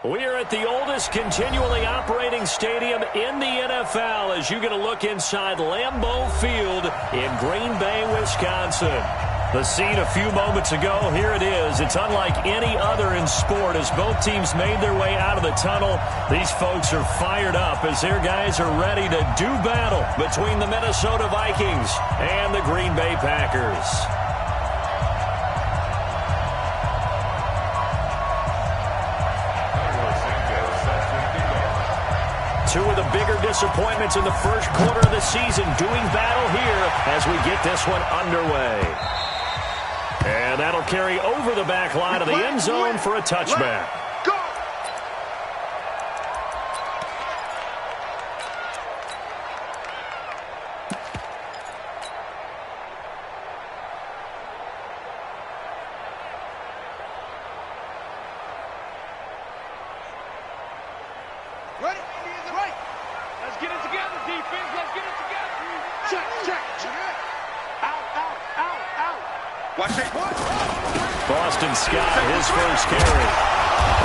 We are at the oldest continually operating stadium in the NFL as you get a look inside Lambeau Field in Green Bay, Wisconsin. The scene a few moments ago, here it is. It's unlike any other in sport as both teams made their way out of the tunnel. These folks are fired up as their guys are ready to do battle between the Minnesota Vikings and the Green Bay Packers. Two of the bigger disappointments in the first quarter of the season doing battle here as we get this one underway. And that'll carry over the back line of the end zone for a touchback. Ready? Right. Let's get it together, defense. Let's get it together. Check. Out. Watch it. Boston Scott, his first carry.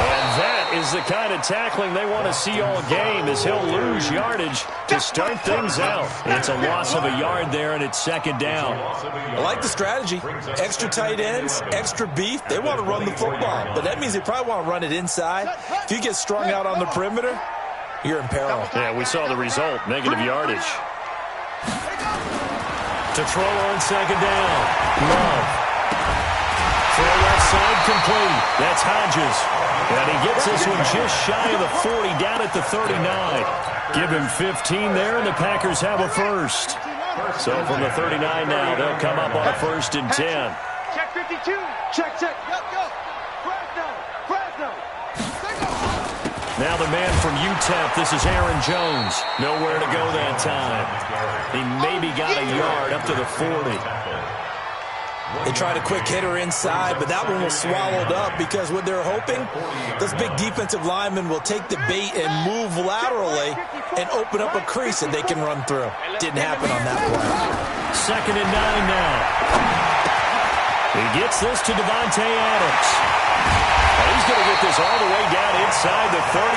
And that is the kind of tackling they want to see all game as he'll lose yardage to start things out. It's a loss of a yard there, and it's second down. I like the strategy. Extra tight ends, extra beef. They want to run the football, but that means they probably want to run it inside. If you get strung out on the perimeter, you're in peril. Yeah, we saw the result, negative yardage. To throw on second down. Love. Throw left side complete. That's Hodges. And he gets this one just shy of the 40, down at the 39. Give him 15 there, and the Packers have a first. So from the 39 now, they'll come up on a 1st and 10. Check 52. Check. Go. Fresno. Now the man from UTEP, this is Aaron Jones. Nowhere to go that time. He maybe got a yard up to the 40. They tried a quick hitter inside, but that one was swallowed up because what they're hoping, those big defensive linemen will take the bait and move laterally and open up a crease that they can run through. Didn't happen on that play. 2nd and 9 now. He gets this to Devontae Adams. He's going to get this all the way down inside the 35.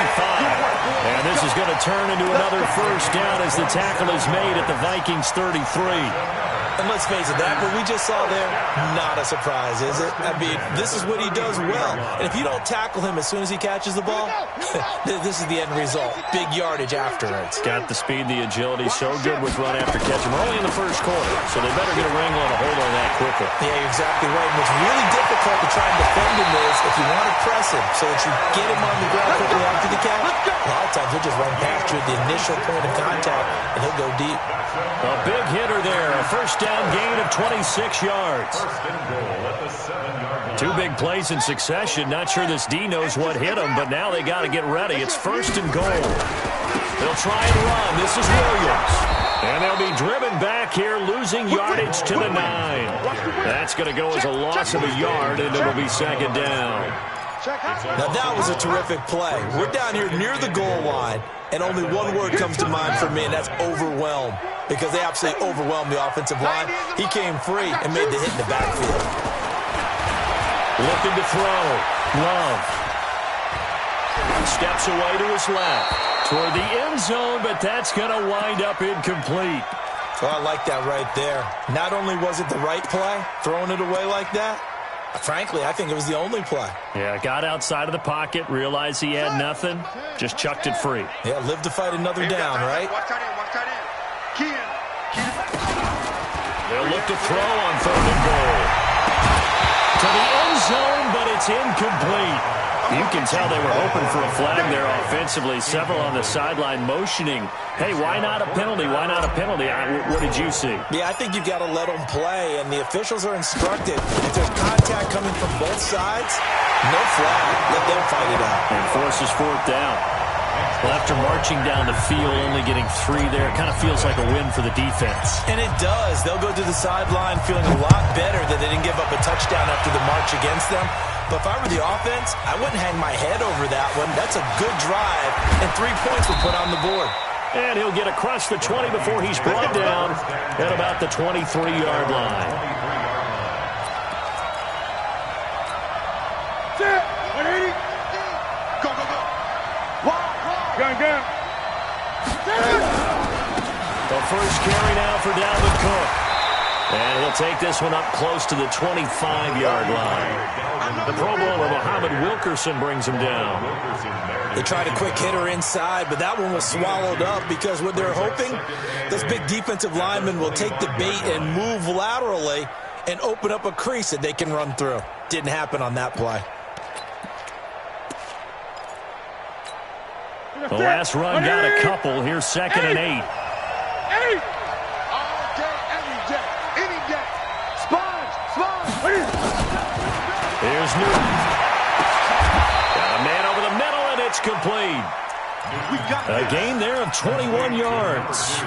And this is going to turn into another first down as the tackle is made at the Vikings 33. And let's face it, that what we just saw there, not a surprise, is it? I mean, this is what he does well. And if you don't tackle him as soon as he catches the ball, this is the end result. Big yardage afterwards. Got the speed, the agility, so good with run after catch. We're only in the first quarter, so they better get a wrangle and a hold on that quickly. Yeah, you're exactly right. And what's really difficult to try and defend him is if you want to press him so that you get him on the ground quickly after the catch, a lot of times he'll just run past you at the initial point of contact, and he'll go deep. A big hitter there. A first down gain of 26 yards. 2 big plays in succession. Not sure this D knows what hit him, but now they got to get ready. It's 1st and goal. They'll try and run. This is Williams. And they'll be driven back here, losing yardage to the 9. That's going to go as a loss of a yard, and it'll be 2nd down. Now that was a terrific play. We're down here near the goal line, and only one word comes to mind for me, and that's overwhelmed, because they absolutely overwhelmed the offensive line. He came free and made the hit in the backfield. Looking to throw. Love. Steps away to his left. Toward the end zone, but that's going to wind up incomplete. Well, I like that right there. Not only was it the right play, throwing it away like that, frankly, I think it was the only play. Yeah, got outside of the pocket, realized he had nothing, just chucked it free. Yeah, live to fight another down, right? Watch tight end. They'll look to throw on 3rd and goal. To the end zone, but it's incomplete. You can tell they were hoping for a flag there offensively. Several on the sideline motioning, hey, why not a penalty? Why not a penalty? What did you see? Yeah, I think you've got to let them play, and the officials are instructed. If there's contact coming from both sides, no flag. Let them fight it out. And forces 4th down. Well, after marching down the field, only getting 3 there, it kind of feels like a win for the defense. And it does. They'll go to the sideline feeling a lot better that they didn't give up a touchdown after the march against them. But if I were the offense, I wouldn't hang my head over that one. That's a good drive, and 3 points were put on the board. And he'll get across the 20 before he's brought down at about the 23-yard line. Set. 180. Go. The first carry now for Dalvin Cook. And he'll take this one up close to the 25-yard line. The Pro Bowler, Muhammad Wilkerson, brings him down. They tried a quick hitter inside, but that one was swallowed up because what they're hoping, this big defensive lineman will take the bait and move laterally and open up a crease that they can run through. Didn't happen on that play. The last run got a couple. Here's 2nd and 8. Here's Newton. Got a man over the middle, and it's complete. A gain there of 21 yards.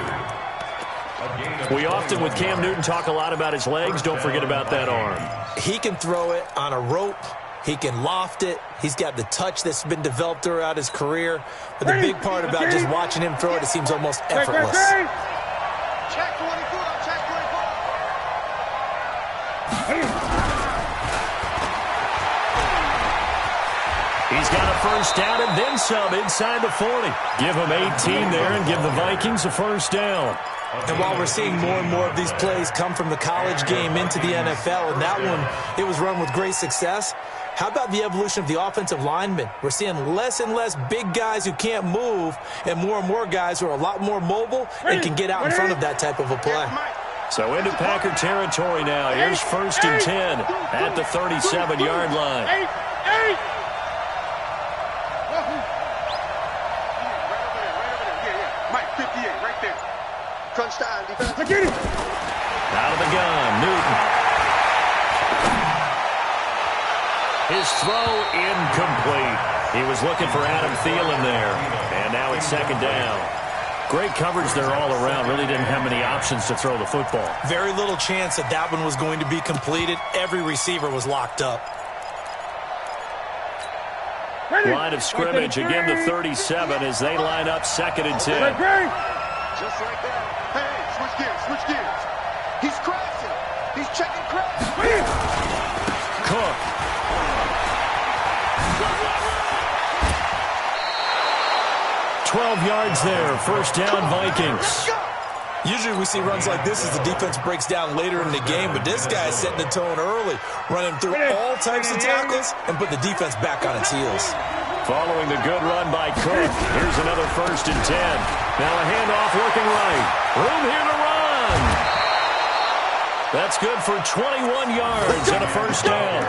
We often, with Cam Newton, talk a lot about his legs. Don't forget about that arm. He can throw it on a rope. He can loft it. He's got the touch that's been developed throughout his career. But the big part about just watching him throw it, it seems almost effortless. Check 24, check 24. He's got a first down and then some inside the 40. Give him 18 there and give the Vikings a first down. And while we're seeing more and more of these plays come from the college game into the NFL, and that one, it was run with great success, how about the evolution of the offensive linemen? We're seeing less and less big guys who can't move and more guys who are a lot more mobile and can get out in front of that type of a play. So into Packer territory now. Here's 1st and 10 at the 37-yard line. Crunch time, defense. Out of the gun, Newton. His throw incomplete. He was looking for Adam Thielen there. And now it's 2nd down. Great coverage there all around. Really didn't have many options to throw the football. Very little chance that that one was going to be completed. Every receiver was locked up. Line of scrimmage, again the 37 as they line up 2nd and 10. Just like that. Hey, switch gears. He's crashing. He's checking crash. Cook. .12 yards there. First down, Vikings. Usually we see runs like this as the defense breaks down later in the game, but this guy is setting the tone early, running through all types of tackles and put the defense back on its heels. Following the good run by Cook, here's another 1st and 10. Now a handoff looking right. Room here to run. That's good for 21 yards and a first down.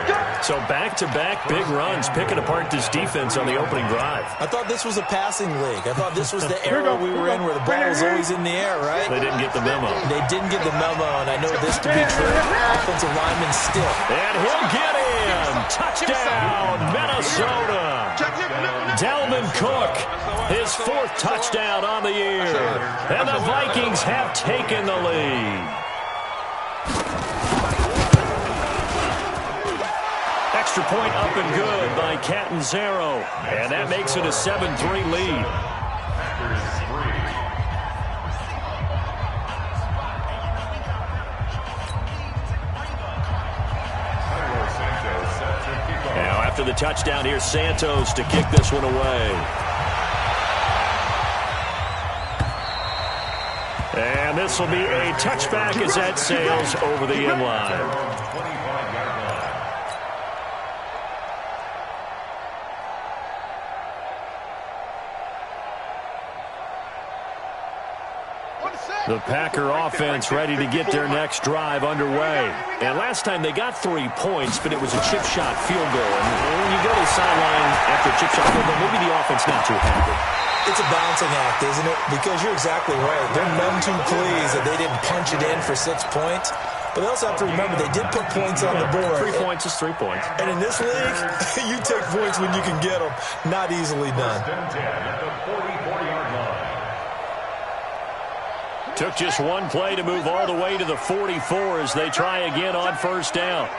So back-to-back big runs, picking apart this defense on the opening drive. I thought this was a passing league. I thought this was the era we were in where the ball was always in the air, right? They didn't get the memo. They didn't get the memo, and I know this to be true. Offensive lineman still. And he'll get in. Touchdown, Minnesota. Dalvin Cook, his 4th touchdown on the year. And the Vikings have taken the lead. Extra point up and good by Catanzaro. And that makes it a 7-3 lead. Now after the touchdown, here's Santos to kick this one away. And this will be a touchback as that sails over the end line. The Packer offense ready to get their next drive underway. And last time they got 3 points, but it was a chip shot field goal. And when you go to the sideline after a chip shot field goal, maybe the offense not too happy. It's a balancing act, isn't it? Because you're exactly right. They're none too pleased that they didn't punch it in for 6 points. But they also have to remember they did put points on the board. 3 points is 3 points. And in this league, you take points when you can get them. Not easily done. Took just one play to move all the way to the 44 as they try again on first down.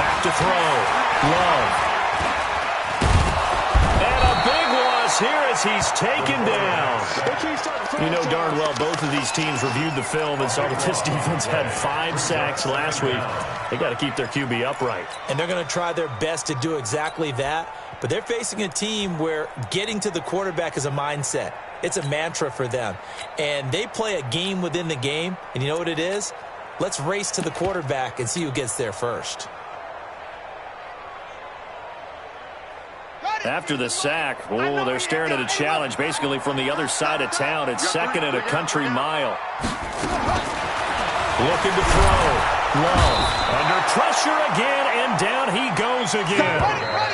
Back to throw. Love. And a big one is here as he's taken down. You know darn well both of these teams reviewed the film and saw that this defense had 5 sacks last week. They got to keep their QB upright. And they're going to try their best to do exactly that. But they're facing a team where getting to the quarterback is a mindset. It's a mantra for them. And they play a game within the game. And you know what it is? Let's race to the quarterback and see who gets there first. After the sack, they're staring at a challenge basically from the other side of town. It's 2nd and a country mile. Looking to throw. Low. Under pressure again, and down he goes again.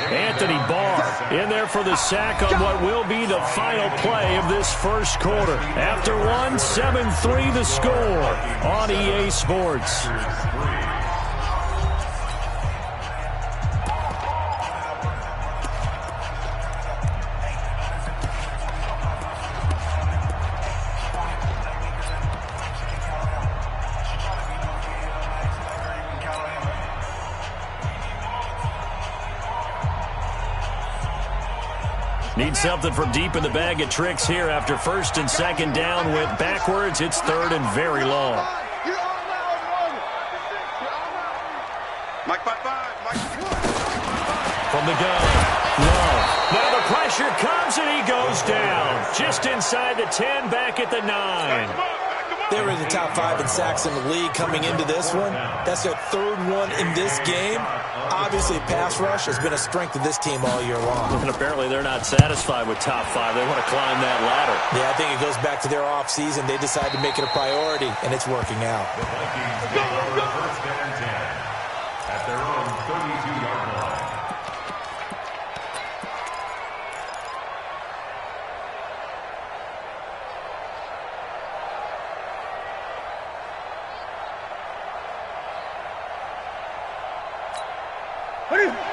Anthony Barr in there for the sack on what will be the final play of this first quarter. After one, 7-3 the score on EA Sports. Need something from deep in the bag of tricks here after 1st and 2nd down went backwards. It's 3rd and very long. From the gun, low. Now the pressure comes and he goes down. Just inside the 10, back at the 9. They were in the top 5 in sacks in the league coming into this one. That's their 3rd one in this game. Obviously, pass rush has been a strength of this team all year long. And apparently they're not satisfied with top 5. They want to climb that ladder. Yeah, I think it goes back to their offseason. They decided to make it a priority, and it's working out. The Vikings are on 1st and 10 at their own 32-yard line.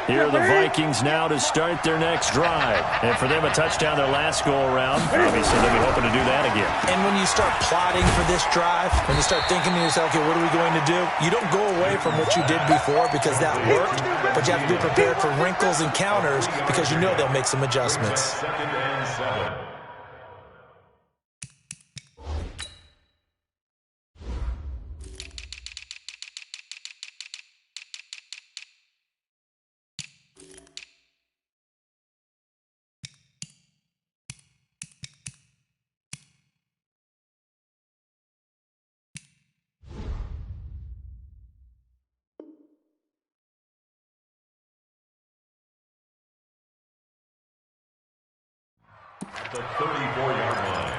Here are the Vikings now to start their next drive. And for them, a touchdown their last go-around. Obviously, they'll be hoping to do that again. And when you start plotting for this drive, when you start thinking to yourself, okay, what are we going to do? You don't go away from what you did before because that worked, but you have to be prepared for wrinkles and counters because you know they'll make some adjustments. 2nd and 7. At the 34-yard line.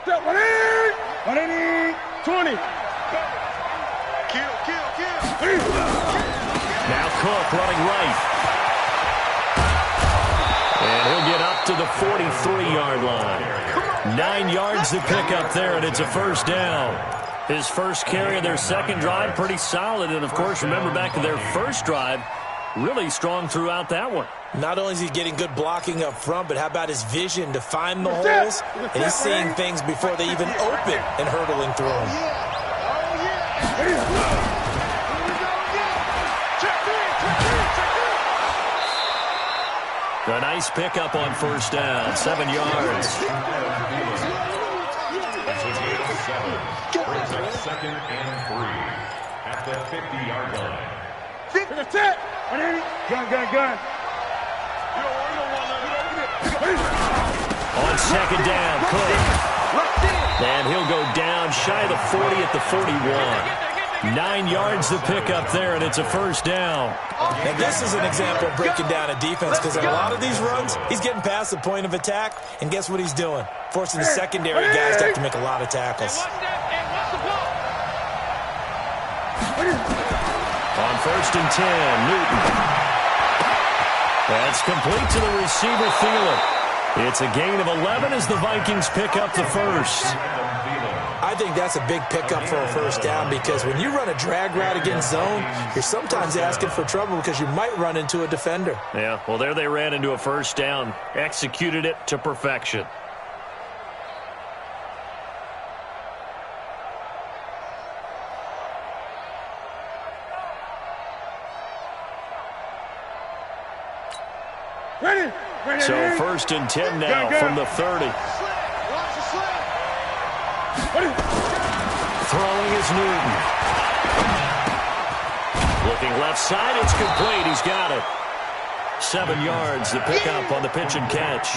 Step 180, 20. Kill. Now Cook running right. And he'll get up to the 43-yard line. 9 yards to pick up there, and it's a 1st down. His first carry of their 2nd drive, pretty solid. And, of course, remember back to their 1st drive, really strong throughout that one. Not only is he getting good blocking up front, but how about his vision to find the holes? And he's seeing things before they even open and hurdling through them. A nice pickup on 1st down, 7 yards. Brings up 2nd and 3 at the 50-yard line. Gun. On 2nd down, Cook. And he'll go down shy of the 40 at the 41. 9 yards to pick up there, and it's a 1st down. And this is an example of breaking down a defense because in a lot of these runs, he's getting past the point of attack, and guess what he's doing? Forcing the secondary guys to have to make a lot of tackles. On 1st and 10, Newton. That's complete to the receiver, Thielen. It's a gain of 11 as the Vikings pick up the 1st. I think that's a big pickup for a 1st down because when you run a drag route against zone, you're sometimes asking for trouble because you might run into a defender. Yeah, well, there they ran into a 1st down, executed it to perfection. 1st and 10 now from the 30. Throwing is Newton. Looking left side, it's complete. He's got it. 7 yards, the pickup on the pitch and catch.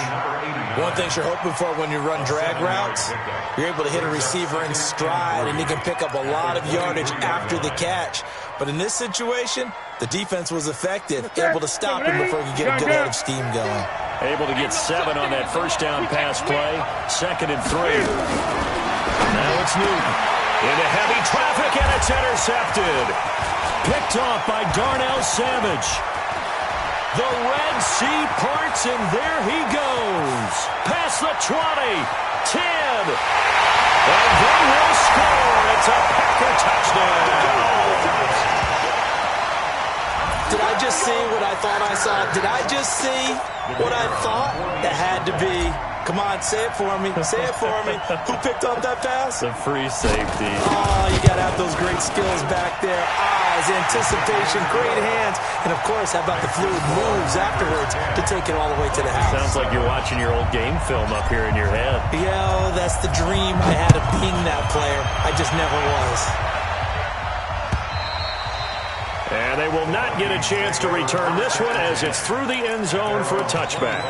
One thing you're hoping for when you run drag routes, you're able to hit a receiver in stride, and he can pick up a lot of yardage after the catch. But in this situation, the defense was effective, able to stop him before he could get a good head of steam going. Able to get 7 on that first down pass play. 2nd and 3. Now it's Newton. Into heavy traffic, and it's intercepted. Picked off by Darnell Savage. The Red Sea parts, and there he goes. Past the 20, 10. And they will score. It's a Packer touchdown. Did I just see what I thought I saw? Did I just see what I thought? It had to be. Come on, say it for me. Say it for me. Who picked up that pass? The free safety. Oh, you got to have those great skills back there. Eyes, anticipation, great hands. And, of course, how about the fluid moves afterwards to take it all the way to the house? Sounds like you're watching your old game film up here in your head. Yeah, that's the dream I had of being that player. I just never was. And they will not get a chance to return this one as it's through the end zone for a touchback.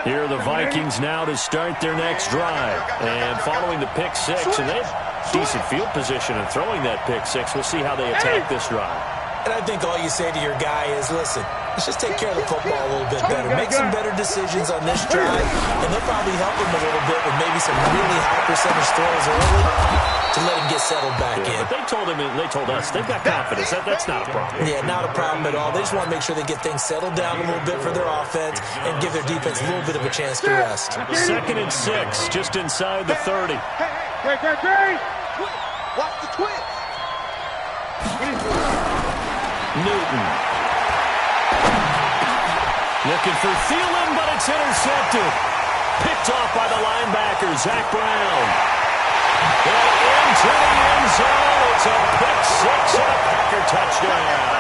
Here are the Vikings now to start their next drive. And following the pick 6, and they have decent field position in throwing that pick 6. We'll see how they attack this drive. And I think all you say to your guy is, listen, let's just take care of the football a little bit better. Make some better decisions on this drive, and they'll probably help him a little bit with maybe some really high percentage throws early to let him get settled back in. But they told us, they've got confidence. That's not a problem. Yeah, not a problem at all. They just want to make sure they get things settled down a little bit for their offense and give their defense a little bit of a chance to rest. 2nd and 6, just inside the 30. Great. Watch the twist. Newton. Looking for Thielen, but it's intercepted. Picked off by the linebacker, Zach Brown. And into the end zone. It's a pick 6 and a Packer touchdown.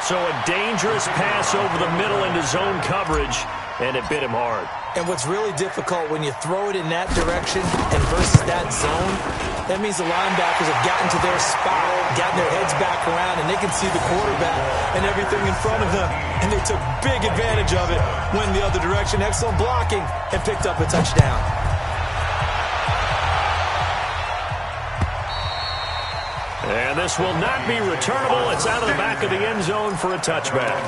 So a dangerous pass over the middle into zone coverage, and it bit him hard. And what's really difficult when you throw it in that direction and versus that zone, that means the linebackers have gotten to their spot, gotten their heads back around, and they can see the quarterback and everything in front of them. And they took big advantage of it, went the other direction, excellent blocking, and picked up a touchdown. And this will not be returnable. It's out of the back of the end zone for a touchback.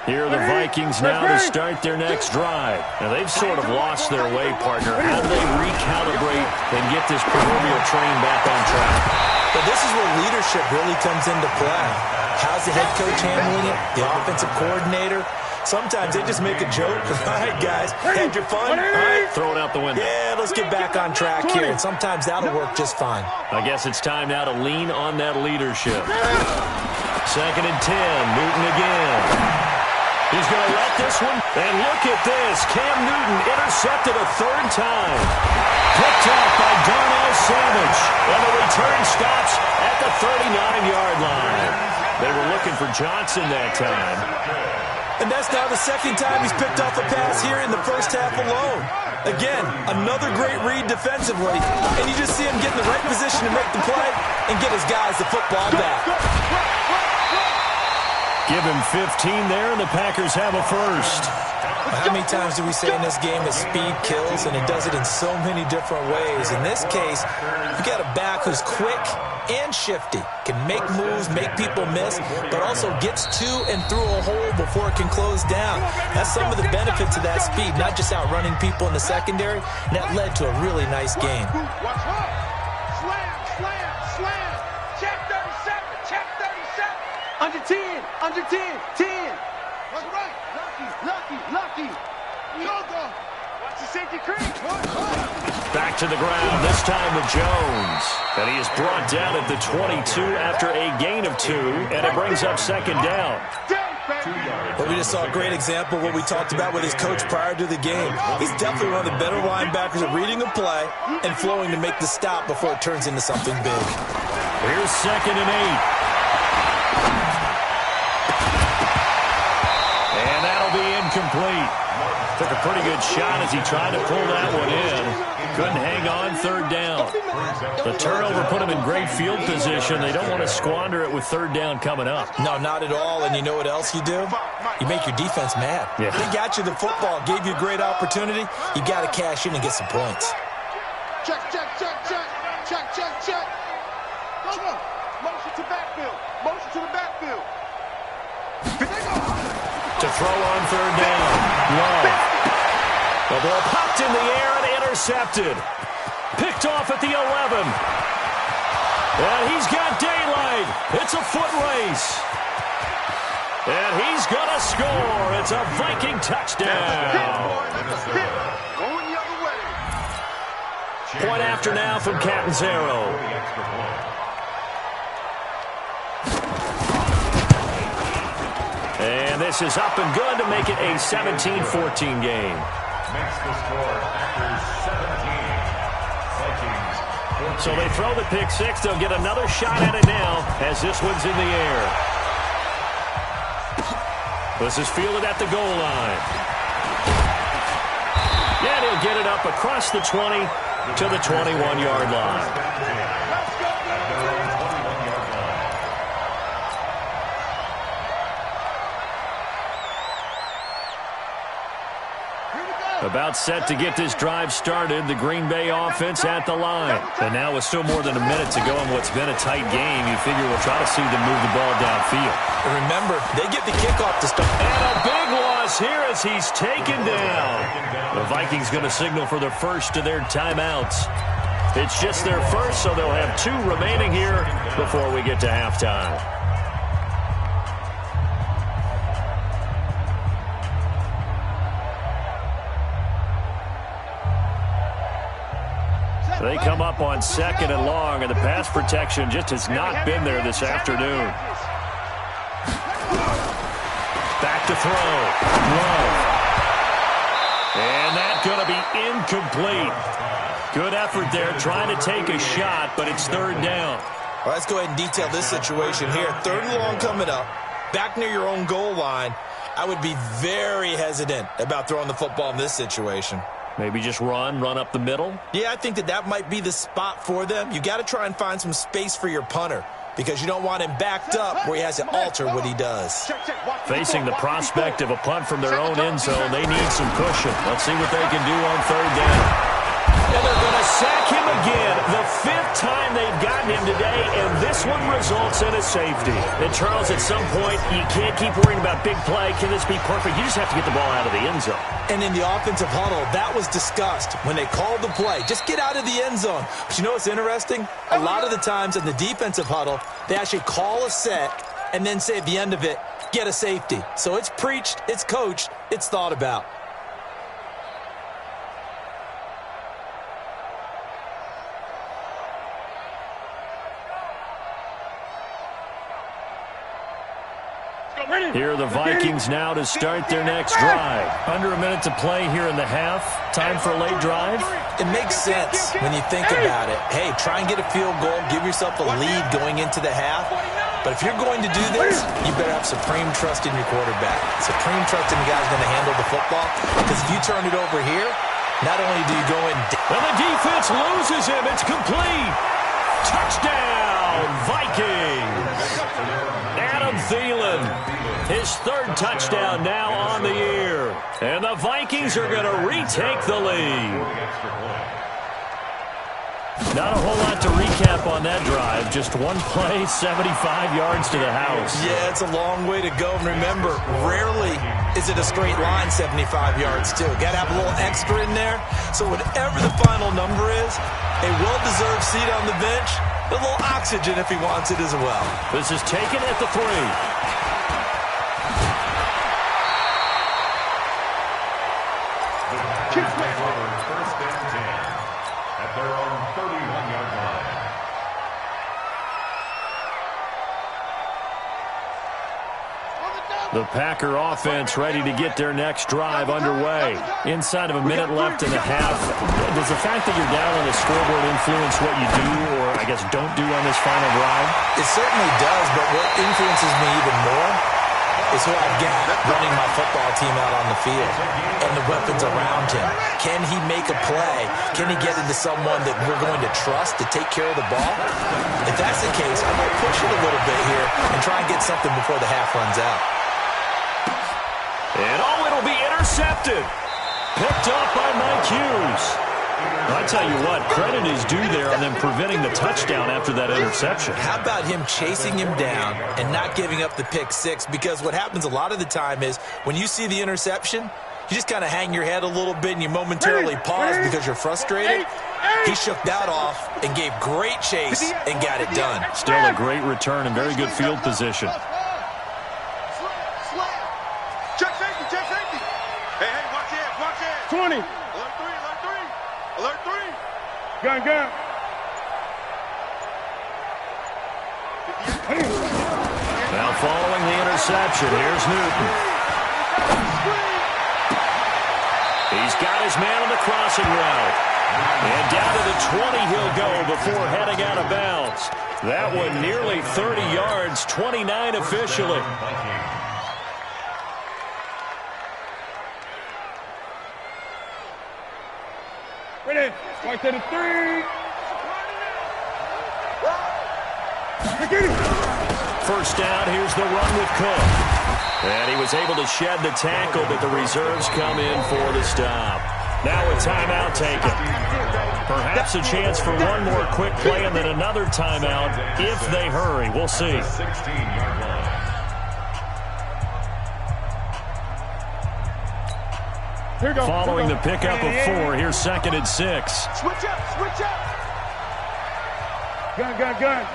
Here are the Vikings now to start their next drive. Now, they've sort of lost their way, partner. How do they recalibrate and get this proverbial train back on track? But this is where leadership really comes into play. How's the head coach handling it? The offensive coordinator? Sometimes they just make a joke. All right, guys, had your fun? All right. Throw it out the window. Yeah, let's get back on track here. And sometimes that'll work just fine. I guess it's time now to lean on that leadership. 2nd and 10, Newton again. He's going to let this one. And look at this. Cam Newton intercepted a 3rd time. Picked off by Darnell Savage. And the return stops at the 39-yard line. They were looking for Johnson that time. And that's now the 2nd time he's picked off a pass here in the first half alone. Again, another great read defensively. And you just see him get in the right position to make the play and get his guys the football back. Give him 15 there, and the Packers have a first. How many times do we say in this game that speed kills, and it does it in so many different ways? In this case, you got a back who's quick and shifty, can make moves, make people miss, but also gets to and through a hole before it can close down. That's some of the benefits of that speed, not just outrunning people in the secondary, and that led to a really nice game. Watch out. Slam. Check 37. Under 10. 10. That's right. Lucky. Watch the safety creep. Back to the ground, this time with Jones. And he is brought down at the 22 after a gain of 2, and it brings up second down. But we just saw a great example of what we talked about with his coach prior to the game. He's definitely one of the better linebackers at reading a play and flowing to make the stop before it turns into something big. Here's 2nd and 8. And that'll be incomplete. Took a pretty good shot as he tried to pull that one in. Couldn't hang on, 3rd down. The turnover put him in great field position. They don't want to squander it with 3rd down coming up. No, not at all. And you know what else you do? You make your defense mad. Yeah. They got you the football, gave you a great opportunity. You got to cash in and get some points. Check. Go. Motion to the backfield. To throw on 3rd down. Love. The ball popped in the air and intercepted. Picked off at the 11. And he's got daylight. It's a foot race. And he's going to score. It's a Viking touchdown. Going the other way. Point after now from Catanzaro. And this is up and good to make it a 17-14 game. Makes the score after 17. Vikings. So they throw the pick 6. They'll get another shot at it now as this one's in the air. This is fielded at the goal line. And he'll get it up across the 20 to the 21-yard line. About set to get this drive started, the Green Bay offense at the line. And now with still more than a minute to go in what's been a tight game, you figure we'll try to see them move the ball downfield. And remember, they get the kickoff to start. And a big loss here as he's taken down. The Vikings going to signal for the first of their timeouts. It's just their first, so they'll have 2 remaining here before we get to halftime. They come up on 2nd and long, and the pass protection just has not been there this afternoon. Back to throw. Love. And that's going to be incomplete. Good effort there, trying to take a shot, but it's 3rd down. All right, let's go ahead and detail this situation here. 3rd and long coming up, back near your own goal line. I would be very hesitant about throwing the football in this situation. Maybe just run up the middle? Yeah, I think that might be the spot for them. You got to try and find some space for your punter because you don't want him backed up where he has to alter what he does. Facing the prospect of a punt from their own end zone, they need some cushion. Let's see what they can do on 3rd down. And they're going to sack him again. The 5th time they've gotten him today, and this one results in a safety. And Charles, at some point, you can't keep worrying about big play. Can this be perfect? You just have to get the ball out of the end zone. And in the offensive huddle, that was discussed when they called the play. Just get out of the end zone. But you know what's interesting? A lot of the times in the defensive huddle, they actually call a set and then say at the end of it, get a safety. So it's preached, it's coached, it's thought about. Here are the Vikings now to start their next drive. Under a minute to play here in the half. Time for a late drive. It makes sense when you think about it. Hey, try and get a field goal. Give yourself a lead going into the half. But if you're going to do this, you better have supreme trust in your quarterback. Supreme trust in the guy who's going to handle the football. Because if you turn it over here, not only do you go in... And the defense loses him. It's complete. Touchdown, Vikings. Adam Thielen. His 3rd touchdown now on the year. And the Vikings are going to retake the lead. Not a whole lot to recap on that drive. Just one play, 75 yards to the house. Yeah, it's a long way to go. And remember, rarely is it a straight line 75 yards, too. Got to have a little extra in there. So whatever the final number is, a well-deserved seat on the bench, a little oxygen if he wants it as well. This is taken at the 3. First and 10 at their own 31-yard line. The Packer offense ready to get their next drive underway. Inside of a minute left and a half. Does the fact that you're down on the scoreboard influence what you do or, I guess, don't do on this final drive? It certainly does, but what influences me even more is who I've got running my football team out on the field and the weapons around him. Can he make a play? Can he get into someone that we're going to trust to take care of the ball? If that's the case, I might push it a little bit here and try and get something before the half runs out. And it'll be intercepted. Picked off by Mike Hughes. I tell you what, credit is due there on them preventing the touchdown after that interception. How about him chasing him down and not giving up the pick six? Because what happens a lot of the time is when you see the interception, you just kind of hang your head a little bit and you momentarily pause because you're frustrated. He shook that off and gave great chase and got it done. Still a great return and very good field position. Check safety, check safety. Hey, watch it. 20. Alert 3. Gun. Now following the interception, here's Newton. He's got his man on the crossing route. And down to the 20 he'll go before heading out of bounds. That one nearly 30 yards, 29 officially. Ready? Right to the 3. First down, here's the run with Cook. And he was able to shed the tackle, but the reserves come in for the stop. Now a timeout taken. Perhaps a chance for one more quick play and then another timeout if they hurry. We'll see. 16-yard line. Following the pickup of 4, here's 2nd and 6. Switch up. Gun.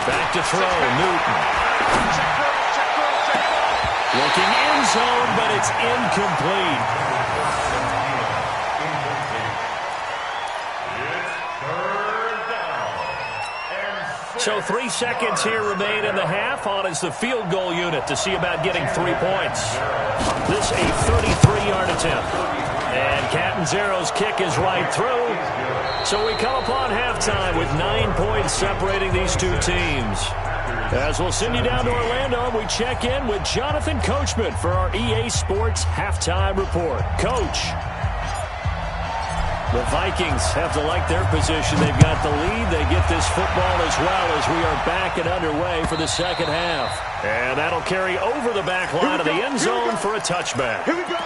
Back to throw, Newton. Looking end zone, but it's incomplete. So 3 seconds here remain in the half. On is the field goal unit to see about getting 3 points. This a 33-yard attempt. And Catanzaro's kick is right through. So we come upon halftime with 9 points separating these two teams. As we'll send you down to Orlando, we check in with Jonathan Coachman for our EA Sports Halftime Report. Coach. The Vikings have to like their position. They've got the lead. They get this football as well as we are back and underway for the second half. And that'll carry over the back line of the end zone for a touchback. Here we go.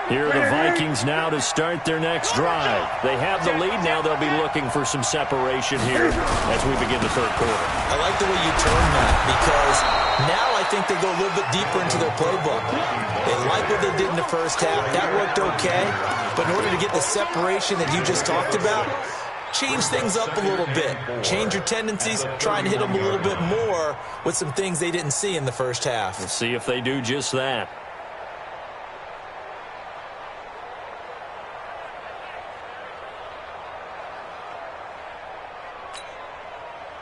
Here are the Vikings now to start their next drive. They have the lead. Now they'll be looking for some separation here as we begin the third quarter. I like the way you turn that because now I think they go a little bit deeper into their playbook. They like what they did in the first half. That worked okay. But in order to get the separation that you just talked about, change things up a little bit. Change your tendencies. Try and hit them a little bit more with some things they didn't see in the first half. We'll see if they do just that.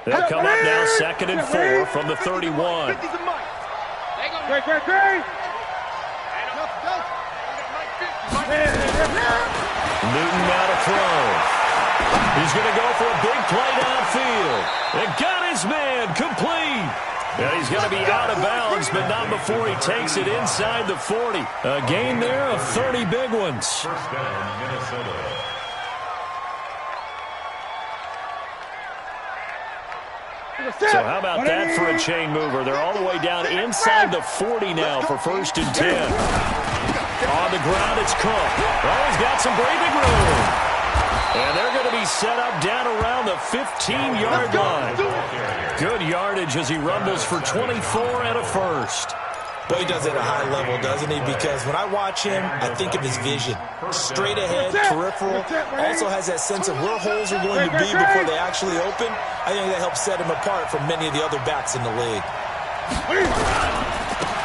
They'll come up now 2nd and 4 from the 31. Great. Newton now to throw. He's going to go for a big play downfield. And got his man complete. And he's going to be out of bounds, but not before he takes it inside the 40. A gain there of 30 big ones. First down, Minnesota. So how about that for a chain mover? They're all the way down inside the 40 now for 1st and 10. On the ground, it's Cook. Oh, he's got some breathing room. And they're going to be set up down around the 15-yard line. Good yardage as he rumbles for 24 and a first. Well, he does it at a high level, doesn't he? Because when I watch him, I think of his vision. Straight ahead, peripheral. Also has that sense of where holes are going to be before they actually open. I think that helps set him apart from many of the other backs in the league.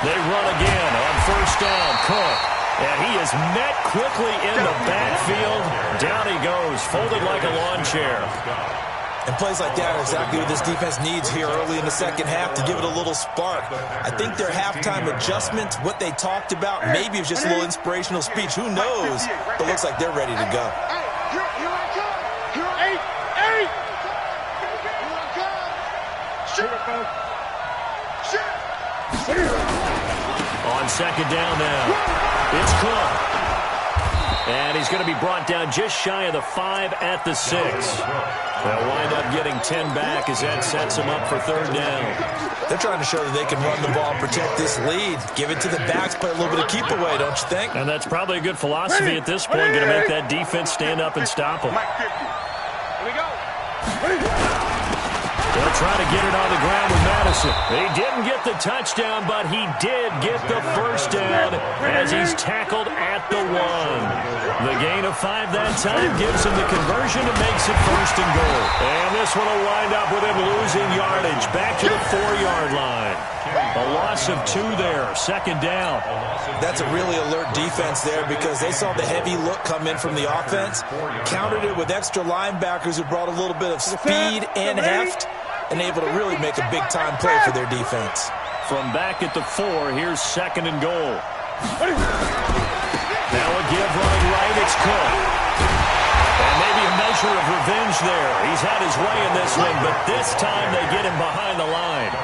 They run again on 1st down. Cook. And he is met quickly in the backfield. Down he goes, folded like a lawn chair. And plays like that are exactly what this defense needs here early in the second half to give it a little spark. I think their halftime adjustment, what they talked about, maybe it was just a little inspirational speech. Who knows? But looks like they're ready to go. On 2nd down now. It's Cook. And he's going to be brought down just shy of the 5 at the 6. They'll wind up getting 10 back as that sets them up for 3rd down. They're trying to show that they can run the ball and protect this lead. Give it to the backs, play a little bit of keep away, don't you think? And that's probably a good philosophy at this point, going to make that defense stand up and stop them. Here we go. They'll try to get it on the ground with Madison. He didn't get the touchdown, but he did get the 1st down as he's tackled at the 1. The gain of 5 that time gives him the conversion and makes it 1st and goal. And this one will wind up with him losing yardage back to the 4-yard line. A loss of 2 there, 2nd down. That's a really alert defense there because they saw the heavy look come in from the offense, countered it with extra linebackers who brought a little bit of speed and heft, and able to really make a big-time play for their defense. From back at the 4, here's 2nd and goal. Now a give running right, it's Cook. And maybe a measure of revenge there. He's had his way in this one, but this time they get him behind the line.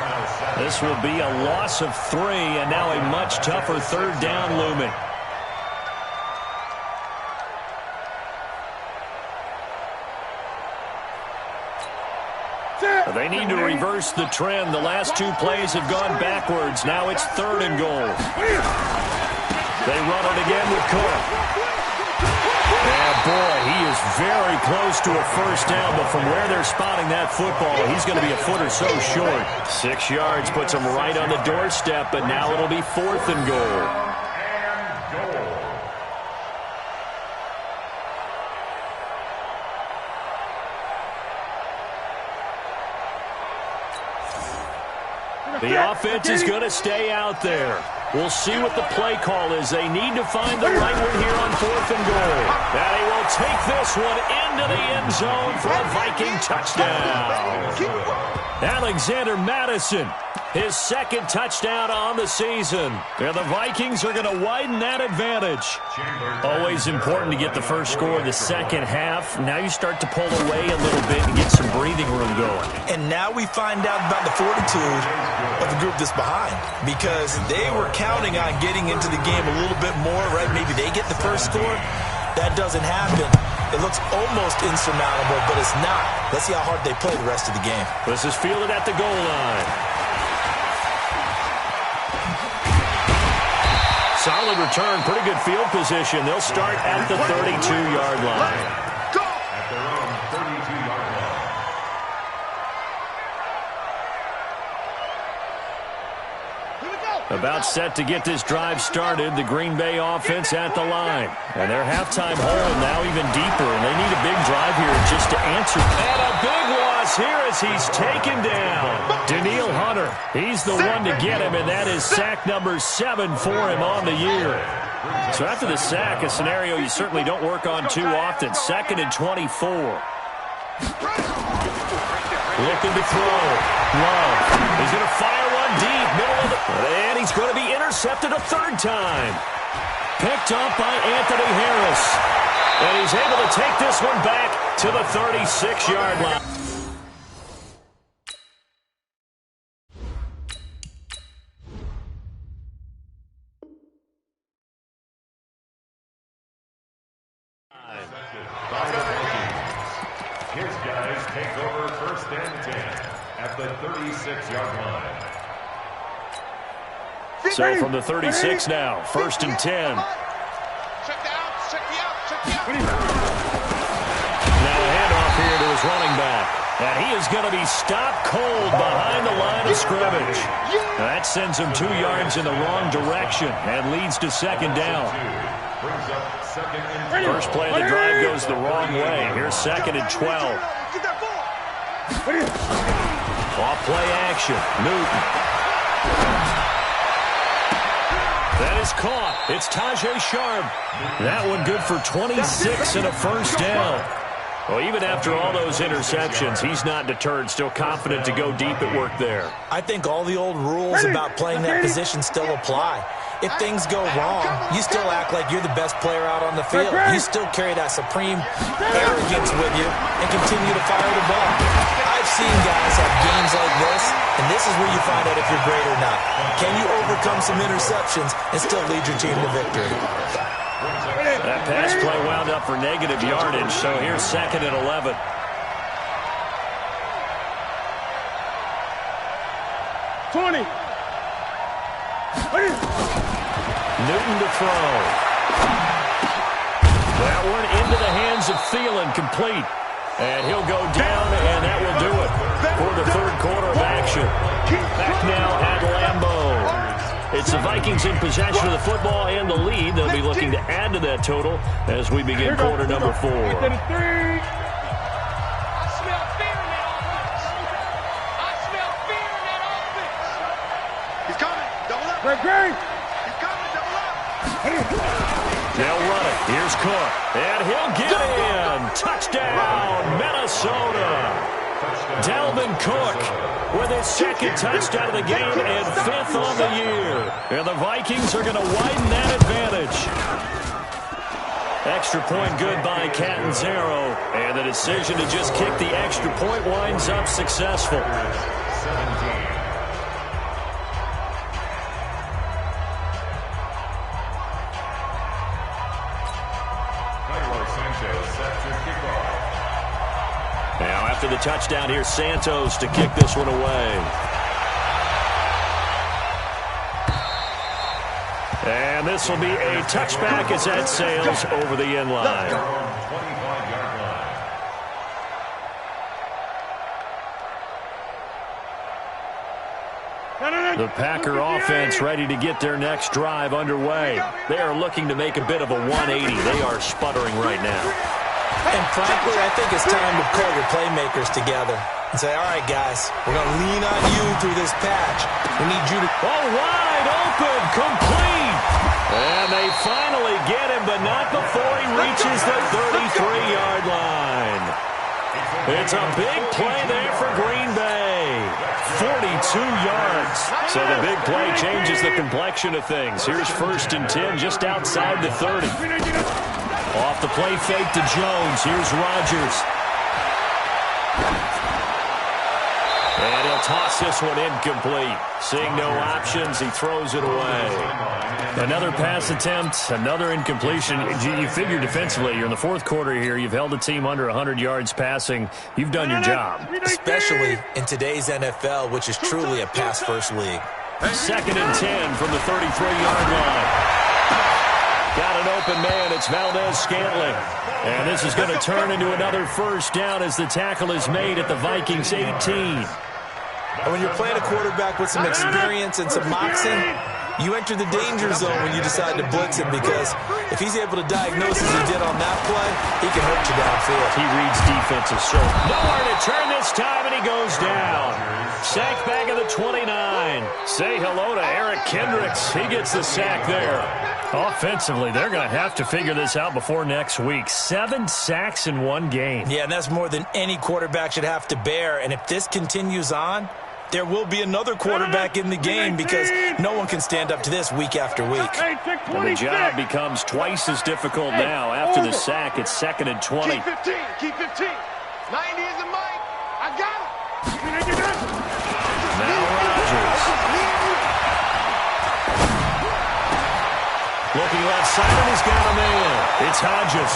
This will be a loss of 3, and now a much tougher 3rd down looming. They need to reverse the trend. The last 2 plays have gone backwards. Now it's 3rd and goal. They run it again with Cook. And boy, he is very close to a 1st down, but from where they're spotting that football, he's going to be a foot or so short. 6 yards puts him right on the doorstep, but now it'll be 4th and goal. The offense is going to stay out there. We'll see what the play call is. They need to find the right one here on 4th and goal. And he will take this one into the end zone for a Viking touchdown. Alexander Madison, his 2nd touchdown on the season. And the Vikings are going to widen that advantage. Always important to get the first score of the second half. Now you start to pull away a little bit and get some breathing room going. And now we find out about the fortitude of the group that's behind, because they were counting on getting into the game a little bit more, right? Maybe they get the first score. That doesn't happen. It looks almost insurmountable, but it's not. Let's see how hard they play the rest of the game. This is fielded at the goal line. Solid return, pretty good field position. They'll start at the 32-yard line. At their own 32-yard line. About set to get this drive started, the Green Bay offense at the line. And their halftime hole now even deeper, and they need a big drive here just to answer. And a big loss here as he's taken down. Daniil Hunter, he's the one to get him, and that is sack number 7 for him on the year. So after the sack, a scenario you certainly don't work on too often. 2nd and 24. Looking to throw. Love. He's going to fire one deep, middle of the... And he's going to be intercepted a 3rd time. Picked up by Anthony Harris. And he's able to take this one back to the 36-yard line. His guys take over 1st and 10 at the 36-yard line. So from the 36 now, 1st and 10. Check the outs, check the outs, check the outs. Now a handoff here to his running back. And he is going to be stopped cold behind the line of scrimmage. That sends him 2 yards in the wrong direction and leads to 2nd down. First play of the drive goes the wrong way. Here's 2nd and 12. Off play action. Newton. That is caught. It's Tajay Sharp. That one good for 26 and a first down. Well, even after all those interceptions, he's not deterred, still confident to go deep at work there. I think all the old rules about playing that position still apply. If things go wrong, you still act like you're the best player out on the field. You still carry that supreme arrogance with you and continue to fire the ball. I've seen guys have games like this, and this is where you find out if you're great or not. Can you overcome some interceptions and still lead your team to victory? That pass play wound up for negative yardage, so here's 2nd and 11. Newton to throw. That one into the hands of Thielen, complete. And he'll go down, and that will do it for the 3rd quarter of action. Back now at Lambeau. It's the Vikings in possession of the football and the lead. They'll be looking to add to that total as we begin quarter number 4. I smell fear in that offense. I smell fear in that offense. He's coming. Double up. He's coming. Double up. They'll run it. Here's Cook. And he'll get in. Touchdown, Minnesota. Dalvin Cook with his 2nd touchdown of the game and 5th on the year. And the Vikings are going to widen that advantage. Extra point good by Catanzaro. And the decision to just kick the extra point winds up successful. 17. Now after the touchdown, here's Santos to kick this one away. And this will be a touchback as that sails over the end line. The Packer offense ready to get their next drive underway. They are looking to make a bit of a 180. They are sputtering right now. And frankly, I think it's time to call your playmakers together and say, all right, guys, we're going to lean on you through this patch. We need you to... Oh, wide open, complete. And they finally get him, but not before he reaches the 33-yard line. It's a big play there for Green Bay. 42 yards. So the big play changes the complexion of things. Here's 1st and 10 just outside the 30. Off the play fake to Jones. Here's Rodgers. And he'll toss this one incomplete. Seeing no options, he throws it away. Another pass attempt, another incompletion. You figure defensively, you're in the 4th quarter here. You've held the team under 100 yards passing. You've done your job. Especially in today's NFL, which is truly a pass-first league. 2nd and 10 from the 33-yard line. Got an open man. It's Valdez-Scantling. And this is going to turn into another first down as the tackle is made at the Vikings 18. And when you're playing a quarterback with some experience and some moxie, you enter the danger zone when you decide to blitz him, because if he's able to diagnose as he did on that play, he can hurt you downfield. He reads defenses, so nowhere to turn this time, and he goes down. Sack back at the 29. Say hello to Eric Kendricks. He gets the sack there. Offensively, they're going to have to figure this out before next week. 7 sacks in one game. Yeah, and that's more than any quarterback should have to bear. And if this continues on, there will be another quarterback in the game, because no one can stand up to this week after week. And the job becomes twice as difficult now. After the sack, it's 2nd and 20. Keep 15. Keep 15. 90 is a mic. I got it. Now Rodgers. Looking left side, and he's got a man. It's Hodges.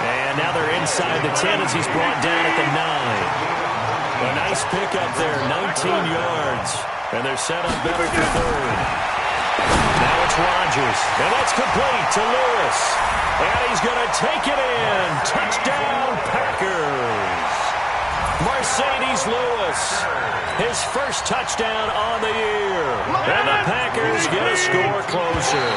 And now they're inside the 10 as he's brought down at the 9. A nice pickup there, 19 yards. And they're set up better for third. Now it's Rodgers. And that's complete to Lewis. And he's going to take it in. Touchdown, Packers. Mercedes Lewis, his first touchdown on the year. And the Packers get a score closer.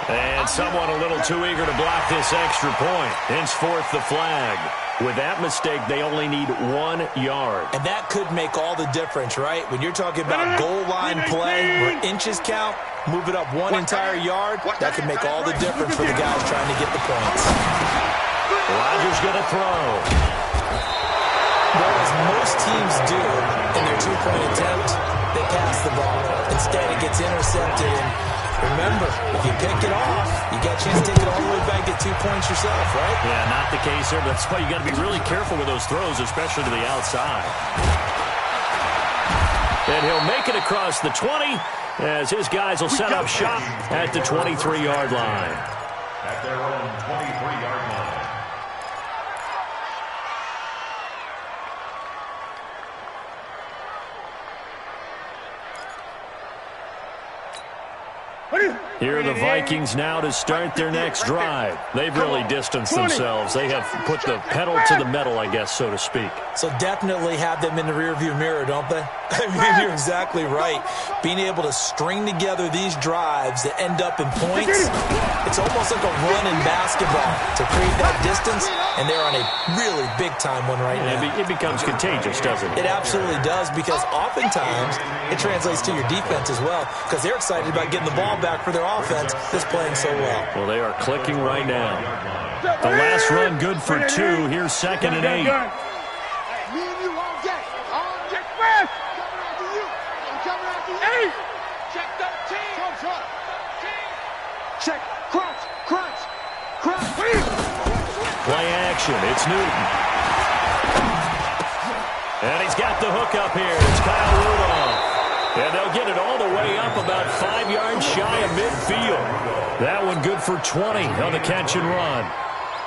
And someone a little too eager to block this extra point. Henceforth the flag. With that mistake, they only need 1 yard. And that could make all the difference, right? When you're talking about goal line play where inches count, move it up 1 entire yard, that could make all the difference for the guys trying to get the points. Rodgers going to throw. Well, as most teams do in their two-point attempt, they pass the ball. Instead, it gets intercepted. And remember, if you pick it off, you got a chance to take it all the way back, get 2 points yourself, right? Yeah, not the case here. That's why you got to be really careful with those throws, especially to the outside. And he'll make it across the 20 as his guys will set up shop at the 23-yard line. At their own 23-yard line. Here are the Vikings now to start their next drive. They've really distanced themselves. They have put the pedal to the metal, I guess, so to speak. So definitely have them in the rearview mirror, don't they? I mean, you're exactly right. Being able to string together these drives that end up in points, it's almost like a run in basketball to create that distance, and they're on a really big-time one right now. It becomes contagious, doesn't it? It absolutely does, because oftentimes it translates to your defense as well, because they're excited about getting the ball back for their offense that's playing so well. Well, they are clicking right now. The last run good for 2. Here's 2nd and 8. Check, crunch, crunch, crunch. Play action, it's Newton. And he's got the hook up here. It's Kyle Rudolph. And they'll get it all the way up about 5 yards shy of midfield. That one good for 20 on the catch and run.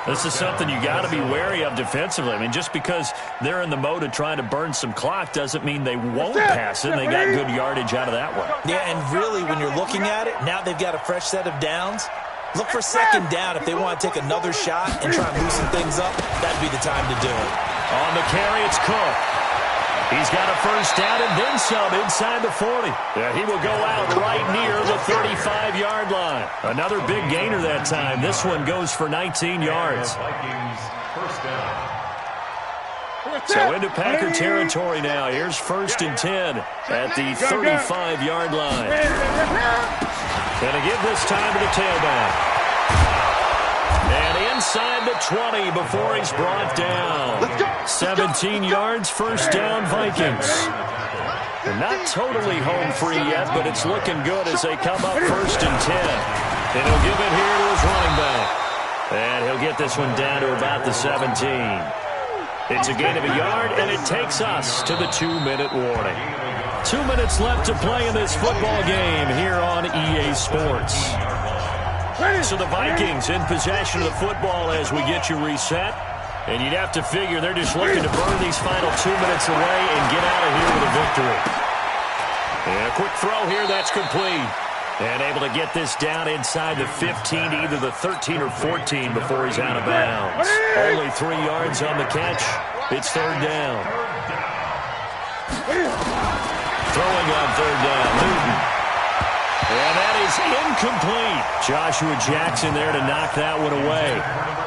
This is something you got to be wary of defensively. I mean, just because they're in the mode of trying to burn some clock doesn't mean they won't pass it. They got good yardage out of that one. Yeah, and really, when you're looking at it, now they've got a fresh set of downs. Look for 2nd down if they want to take another shot and try and loosen things up. That'd be the time to do it. On the carry, it's Cook. He's got a first down and then some inside the 40. Yeah, he will go out right near the 35-yard line. Another big gainer that time. This one goes for 19 yards. Vikings first down. So into Packer territory now. Here's 1st and 10 at the 35-yard line. Gonna give this time to the tailback. And inside the 20 before he's brought down. 17 yards, first down, Vikings. They're not totally home free yet, but it's looking good as they come up 1st and 10. And he'll give it here to his running back. And he'll get this one down to about the 17. It's a gain of a yard, and it takes us to the 2-minute warning. 2 minutes left to play in this football game here on EA Sports. So the Vikings in possession of the football as we get you reset. And you'd have to figure they're just looking to burn these final 2 minutes away and get out of here with a victory. And a quick throw here, that's complete. And able to get this down inside the 15 to either the 13 or 14 before he's out of bounds. Only 3 yards on the catch. It's 3rd down. Throwing on 3rd down, Newton. And that is incomplete. Joshua Jackson there to knock that one away.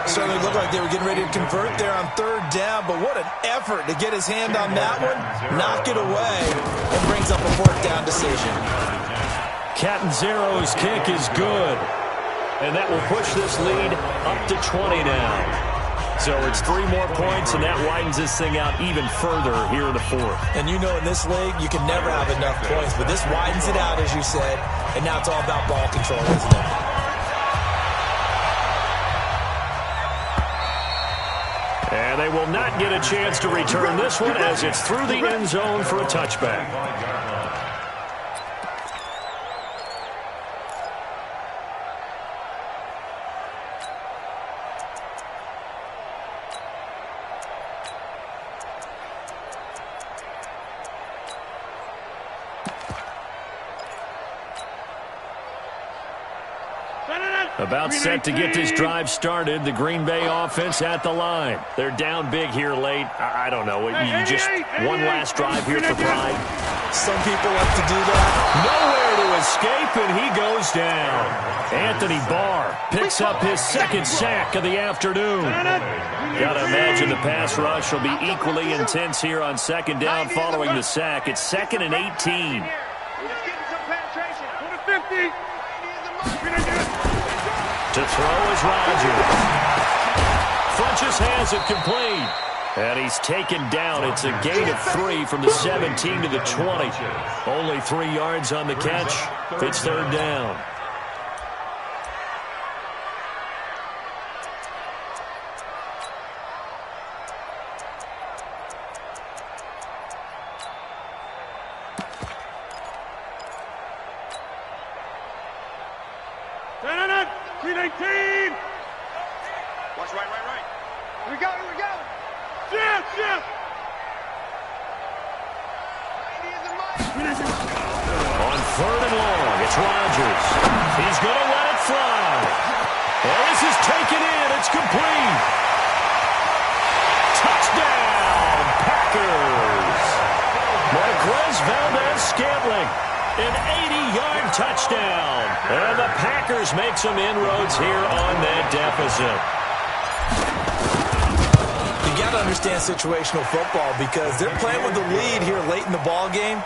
Certainly looked like they were getting ready to convert there on 3rd down, but what an effort to get his hand on that one, knock it away, and brings up a 4th down decision. Catanzaro's kick is good. And that will push this lead up to 20 now. So it's 3 more points, and that widens this thing out even further here in the 4th. And you know in this league, you can never have enough points, but this widens it out, as you said, and now it's all about ball control, isn't it? And they will not get a chance to return this one as it's through the end zone for a touchback. About set to get this drive started. The Green Bay offense at the line. They're down big here late. I don't know. You just one last drive here for pride. Some people like to do that. Nowhere to escape, and he goes down. Anthony Barr picks up his second sack of the afternoon. Got to imagine the pass rush will be equally intense here on second down following the sack. It's 2nd and 18. To throw is Rodgers. Funches has it complete. And he's taken down. It's a gain of 3 from the 17 to the 20. Only 3 yards on the catch. It's 3rd down. Watch right. Here we go. Shift. On 3rd and long, it's Rodgers. He's going to let it fly. And this is taken in. It's complete. Touchdown, Packers. Marquez Valdez-Scantling. An 80-yard touchdown. And the Packers make some inroads here on that deficit. You got to understand situational football because they're playing with the lead here late in the ball game.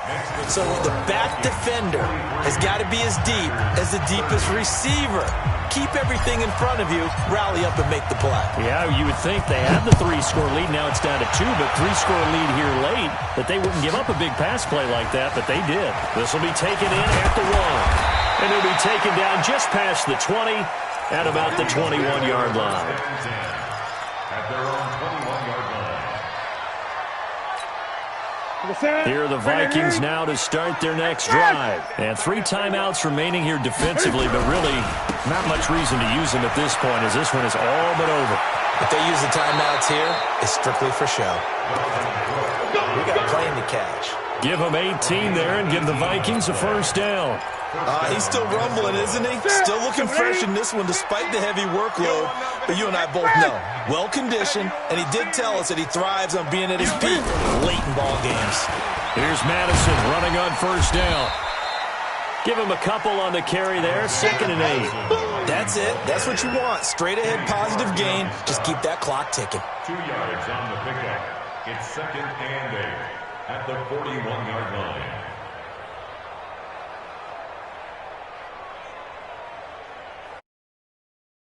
So the back defender has got to be as deep as the deepest receiver. Keep everything in front of you, rally up and make the play. Yeah, you would think they had the 3-score lead. Now it's down to 2, but 3-score lead here late, that they wouldn't give up a big pass play like that, but they did. This will be taken in at the 1. And it'll be taken down just past the 20 at about the 21-yard line. At their own 21-yard line. Here are the Vikings now to start their next drive. And 3 timeouts remaining here defensively, but really not much reason to use them at this point as this one is all but over. If they use the timeouts here, it's strictly for show. We got playing to catch. Give them 18 there and give the Vikings a 1st down. He's still rumbling, isn't he? Still looking fresh in this one despite the heavy workload. But you and I both know, well-conditioned, and he did tell us that he thrives on being at his peak late in ball games. Here's Madison running on 1st down. Give him a couple on the carry there, 2nd and 8. That's it. That's what you want. Straight ahead positive gain. Just keep that clock ticking. 2 yards on the pickup. It's 2nd and 8 at the 41-yard line.